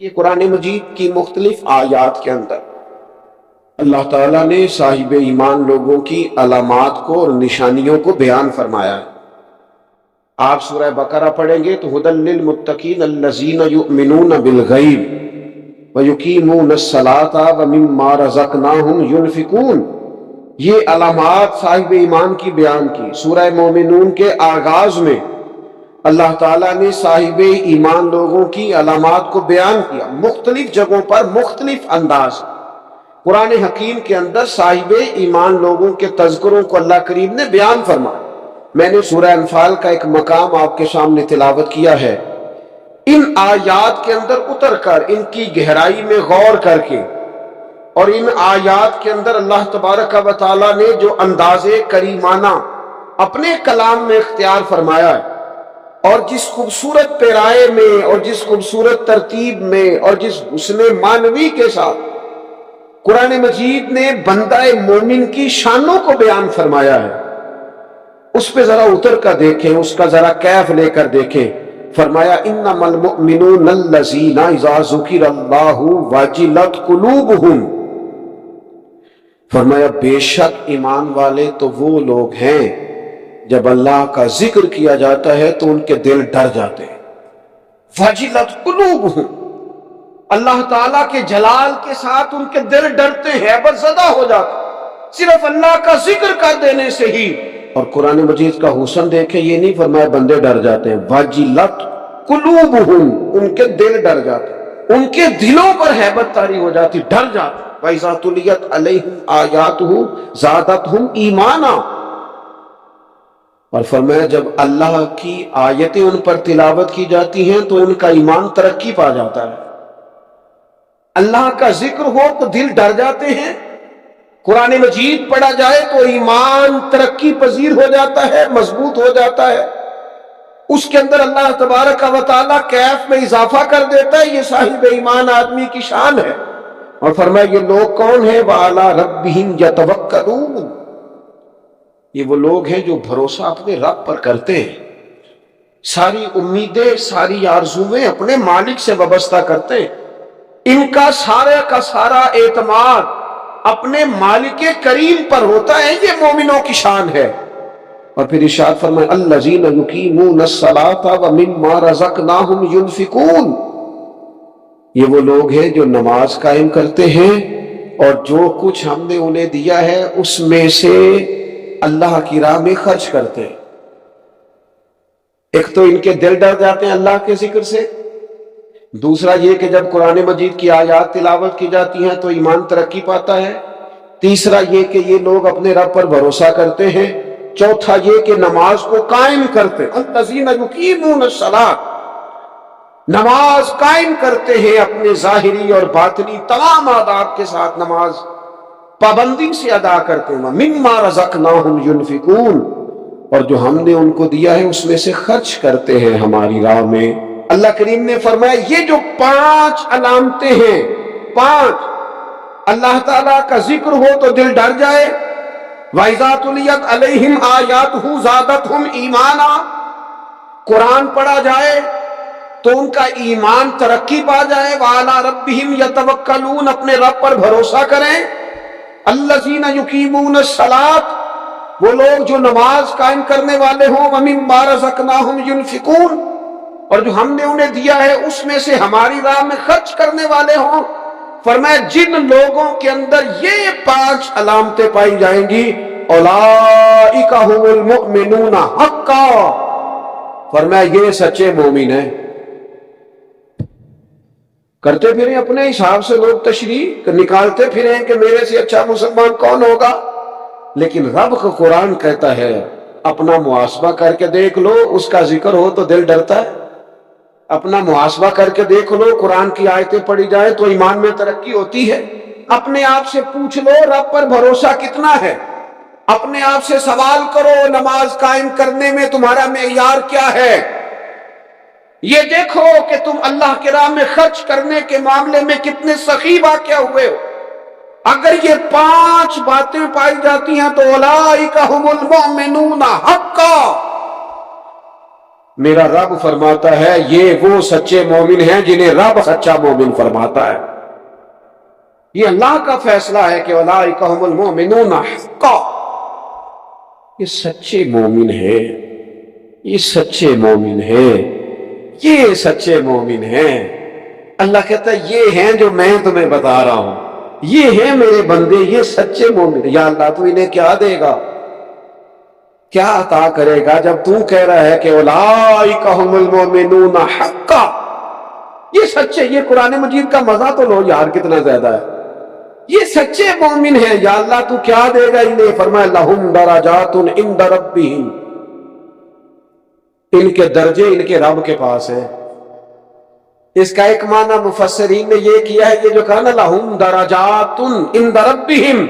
یہ قرآن مجید کی مختلف آیات کے اندر اللہ تعالیٰ نے صاحب ایمان لوگوں کی علامات کو اور نشانیوں کو بیان فرمایا ہے۔ آپ سورہ بقرہ پڑھیں گے تو ھدی للمتقین الذین یؤمنون بالغیب ویقیمون الصلاۃ ومما رزقناہم ینفقون، یہ علامات صاحب ایمان کی بیان کی۔ سورہ مومنون کے آغاز میں اللہ تعالیٰ نے صاحب ایمان لوگوں کی علامات کو بیان کیا، مختلف جگہوں پر مختلف انداز۔ قرآن حکیم کے اندر صاحب ایمان لوگوں کے تذکروں کو اللہ کریم نے بیان فرمایا۔ میں نے سورہ انفال کا ایک مقام آپ کے سامنے تلاوت کیا ہے۔ ان آیات کے اندر اتر کر ان کی گہرائی میں غور کر کے اور ان آیات کے اندر اللہ تبارک و تعالیٰ نے جو انداز کریمانہ اپنے کلام میں اختیار فرمایا ہے، اور جس خوبصورت پیرائے میں اور جس خوبصورت ترتیب میں اور جس حسن معنوی کے ساتھ قرآن مجید نے بندہ مومن کی شانوں کو بیان فرمایا ہے، اس پہ ذرا اتر کر دیکھیں، اس کا ذرا کیف لے کر دیکھیں۔ فرمایا انما المؤمنون الذین اذا ذکر اللہ وجلت قلوبہم، فرمایا بے شک ایمان والے تو وہ لوگ ہیں جب اللہ کا ذکر کیا جاتا ہے تو ان کے دل ڈر جاتے ہیں۔ وجلت قلوبہم، اللہ تعالیٰ کے جلال کے ساتھ ان کے دل ڈرتے ہیں، ہیبت زدہ ہو جاتے صرف اللہ کا ذکر کر دینے سے ہی۔ اور قرآن مجید کا حسن دیکھیں، یہ نہیں فرمایا بندے ڈر جاتے ہیں، وجلت قلوبہم، ان کے دل ڈر جاتے ہیں، ان کے دلوں پر ہیبت طاری ہو جاتی، ڈر جاتے۔ وَإِذَا تُلِيَتْ عَلَيْهِمْ آيَاتُهُ زَادَتْهُمْ ایمانا، اور فرمایا جب اللہ کی آیتیں ان پر تلاوت کی جاتی ہیں تو ان کا ایمان ترقی پا جاتا ہے۔ اللہ کا ذکر ہو تو دل ڈر جاتے ہیں، قرآن مجید پڑھا جائے تو ایمان ترقی پذیر ہو جاتا ہے، مضبوط ہو جاتا ہے، اس کے اندر اللہ تبارک و تعالیٰ کیف میں اضافہ کر دیتا ہے۔ یہ صاحب ایمان آدمی کی شان ہے۔ اور فرمایا یہ لوگ کون ہیں؟ وَعَلَىٰ رَبِّهِمْ يَتَوَكَّلُونَ، یہ وہ لوگ ہیں جو بھروسہ اپنے رب پر کرتے ہیں، ساری امیدیں ساری آرزویں اپنے مالک سے وابستہ کرتے ہیں، ان کا سارا اعتماد اپنے مالک کریم پر ہوتا ہے۔ یہ مومنوں کی شان ہے۔ اور پھر ارشاد فرمایا الذین یقیمون الصلاۃ ومما رزقناہم ینفقون، یہ وہ لوگ ہیں جو نماز قائم کرتے ہیں اور جو کچھ ہم نے انہیں دیا ہے اس میں سے اللہ کی راہ میں خرچ کرتے ہیں۔ ایک تو ان کے دل ڈر جاتے ہیں اللہ کے ذکر سے، دوسرا یہ کہ جب قرآن مجید کی آیات تلاوت کی جاتی ہیں تو ایمان ترقی پاتا ہے، تیسرا یہ کہ یہ لوگ اپنے رب پر بھروسہ کرتے ہیں، چوتھا یہ کہ نماز کو قائم کرتے ہیں۔ الذین یقیمون الصلاۃ، نماز قائم کرتے ہیں، اپنے ظاہری اور باطنی تمام آداب کے ساتھ نماز پابندی سے ادا کرتے ہیں۔ مما رزقناہم ینفقون، اور جو ہم نے ان کو دیا ہے اس میں سے خرچ کرتے ہیں ہماری راہ میں۔ اللہ کریم نے فرمایا یہ جو 5 علامتیں ہیں، 5، اللہ تعالیٰ کا ذکر ہو تو دل ڈر جائے، وَإِذَا تُلِيَتْ عَلَيْهِمْ آيَاتُهُ زَادَتْهُمْ ایمانا، قرآن پڑھا جائے تو ان کا ایمان ترقی پا جائے، وَعَلَىٰ رَبِّهِمْ يَتَوَكَّلُونَ، اپنے رب پر بھروسہ کریں۔ الذین یقیمون الصلاۃ، وہ لوگ جو نماز قائم کرنے والے ہوں، وَمِمَّا رَزَقْنَاهُمْ يُنْفِقُونَ، اور جو ہم نے انہیں دیا ہے اس میں سے ہماری راہ میں خرچ کرنے والے ہوں۔ فرمایا جن لوگوں کے اندر یہ 5 علامتیں پائی جائیں گی، اولئک ھم المؤمنون حقا، فرمایا یہ سچے مومن ہیں۔ کرتے پھریں اپنے حساب سے لوگ تشریح نکالتے پھریں کہ میرے سے اچھا مسلمان کون ہوگا، لیکن رب کا قرآن کہتا ہے اپنا محاسبہ کر کے دیکھ لو، اس کا ذکر ہو تو دل ڈرتا ہے۔ اپنا محاسبہ کر کے دیکھ لو، قرآن کی آیتیں پڑھی جائیں تو ایمان میں ترقی ہوتی ہے۔ اپنے آپ سے پوچھ لو رب پر بھروسہ کتنا ہے، اپنے آپ سے سوال کرو نماز قائم کرنے میں تمہارا معیار کیا ہے، یہ دیکھو کہ تم اللہ کی راہ میں خرچ کرنے کے معاملے میں کتنے سخی واقع ہوئے ہو۔ اگر یہ 5 باتیں پائی جاتی ہیں تو اولئک ھم المؤمنون حقا، میرا رب فرماتا ہے یہ وہ سچے مومن ہیں جنہیں رب سچا مومن فرماتا ہے. یہ اللہ کا فیصلہ ہے کہ اولئک ھم المؤمنون حقا. یہ سچے مومن ہیں، یہ سچے مومن ہیں، یہ سچے مومن ہیں. اللہ کہتا ہے یہ ہیں جو میں تمہیں بتا رہا ہوں، یہ ہیں میرے بندے، یہ سچے مومن. یا اللہ تو انہیں کیا دے گا، کیا عطا کرے گا جب تو کہہ رہا ہے کہ اولئک ھم المؤمنون حقا. یہ سچے، یہ قرآن مجید کا مزہ تو لو یار کتنا زیادہ ہے. یہ سچے مومن ہیں، یا اللہ تو کیا دے گا انہیں؟ فرمایا لہم درجات عند ربہم، ان کے درجے ان کے رب کے پاس ہیں. اس کا ایک معنی مفسرین نے یہ کیا ہے، یہ جو کہا نا لہم درجات عند ربہم،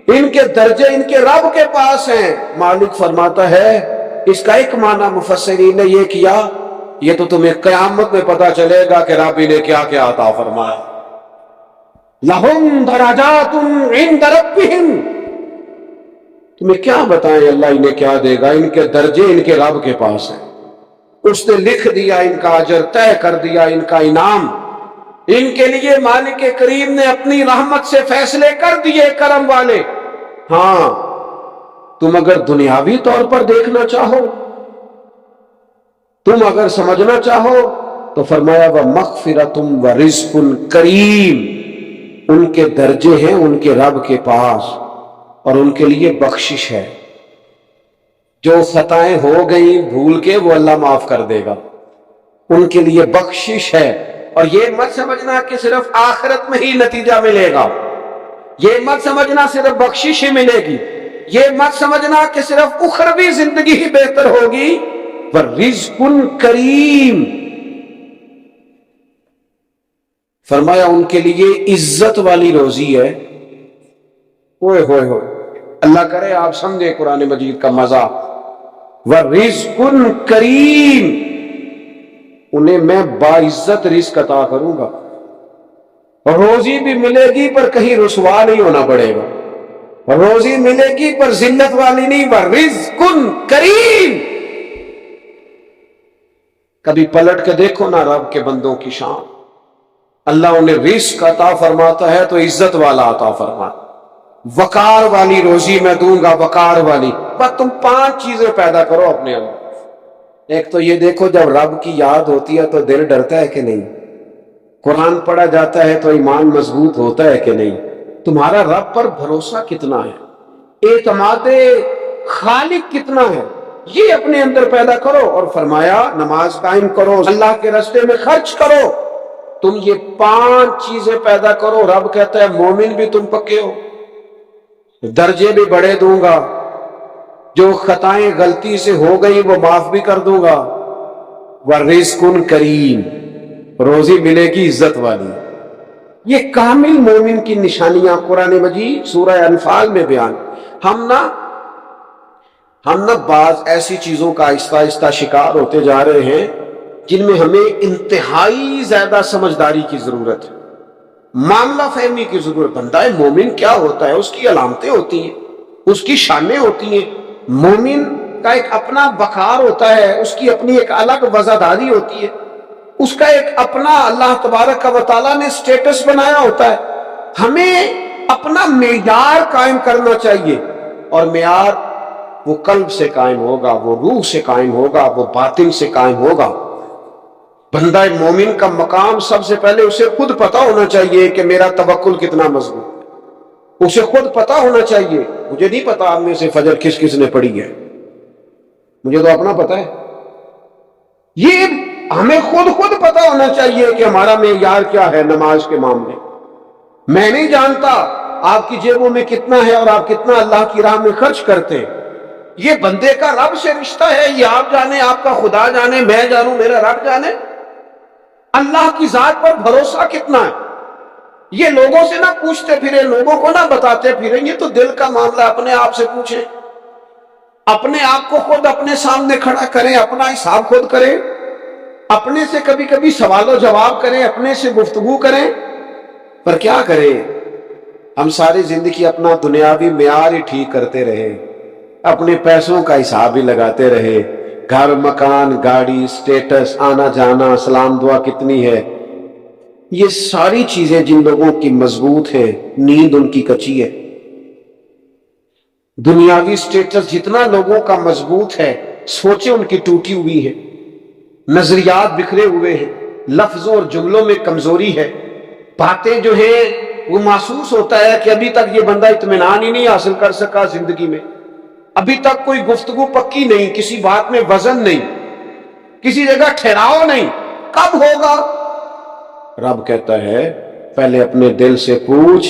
ان کے درجے ان کے رب کے پاس ہیں. مالک فرماتا ہے اس کا ایک معنی مفسرین نے یہ کیا، یہ تو تمہیں قیامت میں پتا چلے گا کہ رب انہیں کیا کیا عطا فرمایا. لہم درجات عند ربہم، تمہیں کیا بتائیں اللہ انہیں کیا دے گا، ان کے درجے ان کے رب کے پاس ہیں. اس نے لکھ دیا ان کا اجر، طے کر دیا ان کا انعام. ان کے لیے مالک کریم نے اپنی رحمت سے فیصلے کر دیے کرم والے. ہاں تم اگر دنیاوی طور پر دیکھنا چاہو، تم اگر سمجھنا چاہو تو فرمایا وَمَغْفِرَةٌ وَرِزْقٌ کریم، ان کے درجے ہیں ان کے رب کے پاس اور ان کے لیے بخشش ہے. جو خطائیں ہو گئیں بھول کے وہ اللہ معاف کر دے گا، ان کے لیے بخشش ہے. اور یہ مت سمجھنا کہ صرف آخرت میں ہی نتیجہ ملے گا، یہ مت سمجھنا صرف بخشش ہی ملے گی، یہ مت سمجھنا کہ صرف اخروی زندگی ہی بہتر ہوگی. وَرِزْقٌ کریم، فرمایا ان کے لیے عزت والی روزی ہے. ہوئے ہوئے ہوئے، اللہ کرے آپ سمجھے قرآن مجید کا مزہ. وَرِزْقٌ کریم، انہیں میں باعزت رزق عطا کروں گا. روزی بھی ملے گی پر کہیں رسوا نہیں ہونا پڑے گا، روزی ملے گی پر ذلت والی نہیں. وَرِزْقٌ کریم، کبھی پلٹ کے دیکھو نا رب کے بندوں کی شان. اللہ انہیں رزق عطا فرماتا ہے تو عزت والا عطا فرماتا. وقار والی روزی میں دوں گا، وقار والی. بس تم 5 چیزیں پیدا کرو اپنے اندر. ایک تو یہ دیکھو جب رب کی یاد ہوتی ہے تو دل ڈرتا ہے کہ نہیں، قرآن پڑھا جاتا ہے تو ایمان مضبوط ہوتا ہے کہ نہیں، تمہارا رب پر بھروسہ کتنا ہے، اعتماد خالق کتنا ہے، یہ اپنے اندر پیدا کرو. اور فرمایا نماز قائم کرو، اللہ کے راستے میں خرچ کرو. تم یہ 5 چیزیں پیدا کرو، رب کہتا ہے مومن بھی تم پکے ہو، درجے بھی بڑے دوں گا، جو خطائیں غلطی سے ہو گئی وہ معاف بھی کر دوں گا. وَرِزْقٌ کریم، روزی ملے گی عزت والی. یہ کامل مومن کی نشانیاں قرآن مجید سورہ انفال میں بیان. ہم نہ بعض ایسی چیزوں کا آہستہ آہستہ شکار ہوتے جا رہے ہیں جن میں ہمیں انتہائی زیادہ سمجھداری کی ضرورت ہے، معاملہ فہمی کی ضرورت. بندہ مومن کیا ہوتا ہے، اس کی علامتیں ہوتی ہیں، اس کی شانیں ہوتی ہیں. مومن کا ایک اپنا وقار ہوتا ہے، اس کی اپنی ایک الگ وزاداری ہوتی ہے، اس کا ایک اپنا اللہ تبارک و تعالیٰ نے سٹیٹس بنایا ہوتا ہے. ہمیں اپنا معیار قائم کرنا چاہیے، اور معیار وہ قلب سے قائم ہوگا، وہ روح سے قائم ہوگا، وہ باطن سے قائم ہوگا. بندہ مومن کا مقام سب سے پہلے اسے خود پتا ہونا چاہیے کہ میرا توکل کتنا مضبوط ہے. اسے خود پتا ہونا چاہیے. مجھے نہیں پتا آپ میں سے فجر کس کس نے پڑھی ہے، مجھے تو اپنا پتا ہے. یہ ہمیں خود پتا ہونا چاہیے کہ ہمارا معیار کیا ہے نماز کے معاملے. میں نہیں جانتا آپ کی جیبوں میں کتنا ہے اور آپ کتنا اللہ کی راہ میں خرچ کرتے ہیں. یہ بندے کا رب سے رشتہ ہے، یہ آپ جانے، آپ کا خدا جانے، میں جانوں، میرا رب جانے. اللہ کی ذات پر بھروسہ کتنا ہے، یہ لوگوں سے نہ پوچھتے پھرے، لوگوں کو نہ بتاتے پھرے. یہ تو دل کا معاملہ اپنے آپ سے پوچھیں، اپنے آپ کو خود اپنے سامنے کھڑا کریں، اپنا حساب خود کریں، اپنے سے کبھی کبھی سوال و جواب کریں، اپنے سے گفتگو کریں. پر کیا کریں، ہم ساری زندگی اپنا دنیاوی معیار ہی ٹھیک کرتے رہے، اپنے پیسوں کا حساب ہی لگاتے رہے، گھر مکان گاڑی سٹیٹس آنا جانا سلام دعا کتنی ہے، یہ ساری چیزیں جن لوگوں کی مضبوط ہیں نیند ان کی کچی ہے۔ دنیاوی سٹیٹس جتنا لوگوں کا مضبوط ہے سوچیں ان کی ٹوٹی ہوئی ہے، نظریات بکھرے ہوئے ہیں، لفظوں اور جملوں میں کمزوری ہے، باتیں جو ہیں وہ محسوس ہوتا ہے کہ ابھی تک یہ بندہ اطمینان ہی نہیں حاصل کر سکا زندگی میں، ابھی تک کوئی گفتگو پکی نہیں، کسی بات میں وزن نہیں، کسی جگہ ٹھہراؤ نہیں، کب ہوگا؟ رب کہتا ہے پہلے اپنے دل سے پوچھ،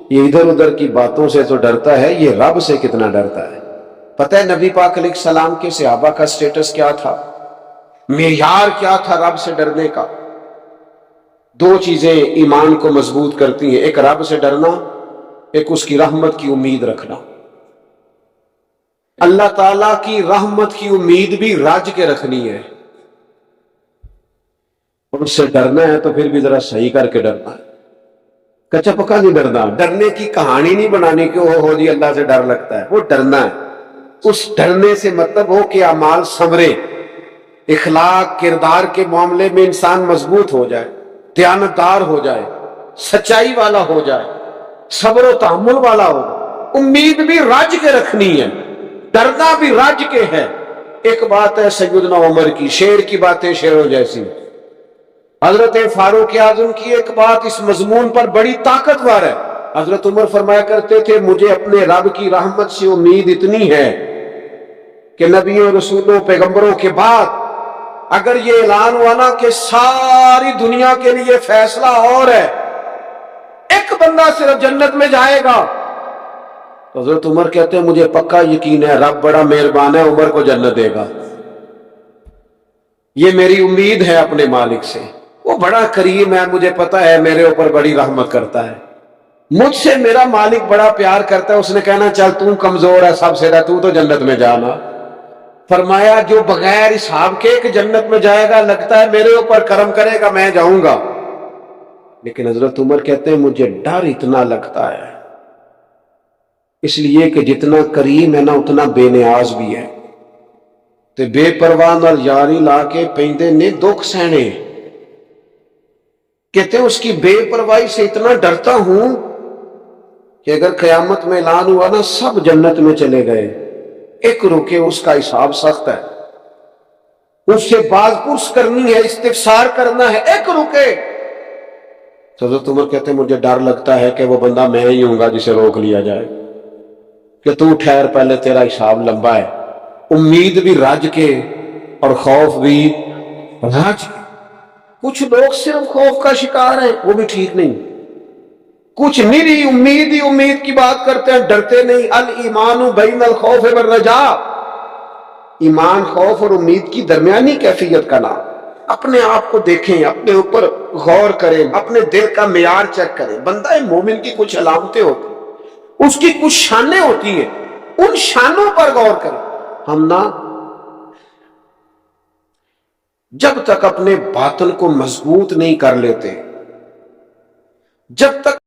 یہ ادھر ادھر کی باتوں سے تو ڈرتا ہے، یہ رب سے کتنا ڈرتا ہے؟ پتہ ہے نبی پاک علیہ السلام کے صحابہ کا سٹیٹس کیا تھا، معیار کیا تھا رب سے ڈرنے کا؟ دو چیزیں ایمان کو مضبوط کرتی ہیں، ایک رب سے ڈرنا، ایک اس کی رحمت کی امید رکھنا۔ اللہ تعالیٰ کی رحمت کی امید بھی رج کے رکھنی ہے، اس سے ڈرنا ہے تو پھر بھی ذرا صحیح کر کے ڈرنا ہے، کچا پکا نہیں ڈرنا، ڈرنے کی کہانی نہیں بنانی کہ ہو جی اللہ سے ڈر لگتا ہے، وہ ڈرنا ہے۔ اس ڈرنے سے مطلب ہو کہ اعمال ثمرے، اخلاق کردار کے معاملے میں انسان مضبوط ہو جائے، دیانتدار ہو جائے، سچائی والا ہو جائے، صبر و تحمل والا ہو۔ امید بھی رج کے رکھنی ہے، ڈرنا بھی رج کے ہے۔ ایک بات ہے سیدنا عمر کی، شیر کی باتیں شیروں جیسی، حضرت فاروق اعظم کی ایک بات اس مضمون پر بڑی طاقتور ہے۔ حضرت عمر فرمایا کرتے تھے مجھے اپنے رب کی رحمت سے امید اتنی ہے کہ نبیوں رسولوں پیغمبروں کے بعد اگر یہ اعلان ہوا نا کہ ساری دنیا کے لیے فیصلہ اور ہے، ایک بندہ صرف جنت میں جائے گا، تو حضرت عمر کہتے ہیں مجھے پکا یقین ہے رب بڑا مہربان ہے، عمر کو جنت دے گا، یہ میری امید ہے اپنے مالک سے، وہ بڑا کریم ہے، مجھے پتا ہے میرے اوپر بڑی رحمت کرتا ہے، مجھ سے میرا مالک بڑا پیار کرتا ہے، اس نے کہنا چل تو کمزور ہے سب سے رہ تو جنت میں جانا۔ فرمایا جو بغیر حساب کے کہ جنت میں جائے گا لگتا ہے میرے اوپر کرم کرے گا میں جاؤں گا، لیکن حضرت عمر کہتے ہیں مجھے ڈر اتنا لگتا ہے، اس لیے کہ جتنا کریم ہے نا اتنا بے نیاز بھی ہے، تے بے پرواہ نال یاری لا کے پیندے نے دکھ سہنے، کہتے ہیں اس کی بے پرواہی سے اتنا ڈرتا ہوں کہ اگر قیامت میں اعلان ہوا نا سب جنت میں چلے گئے، ایک رکے اس کا حساب سخت ہے، اس سے باز پرس کرنی ہے، استفسار کرنا ہے، ایک رکے۔ حضرت عمر کہتے ہیں مجھے ڈر لگتا ہے کہ وہ بندہ میں ہی ہوں گا جسے روک لیا جائے کہ تو ٹھہر پہلے تیرا حساب لمبا ہے۔ امید بھی رج کے اور خوف بھی رج کے۔ کچھ لوگ صرف خوف کا شکار ہیں، وہ بھی ٹھیک نہیں، کچھ نری امید ہی امید کی بات کرتے ہیں، ڈرتے نہیں۔ الایمان بین الخوف والرجاء، ایمان خوف اور امید کی درمیانی کیفیت کا نام۔ اپنے آپ کو دیکھیں، اپنے اوپر غور کریں، اپنے دل کا معیار چیک کریں۔ بندہ مومن کی کچھ علامتیں ہوتی ہیں، اس کی کچھ شانیں ہوتی ہیں، ان شانوں پر غور کریں۔ ہم نہ جب تک اپنے باطن کو مضبوط نہیں کر لیتے، جب تک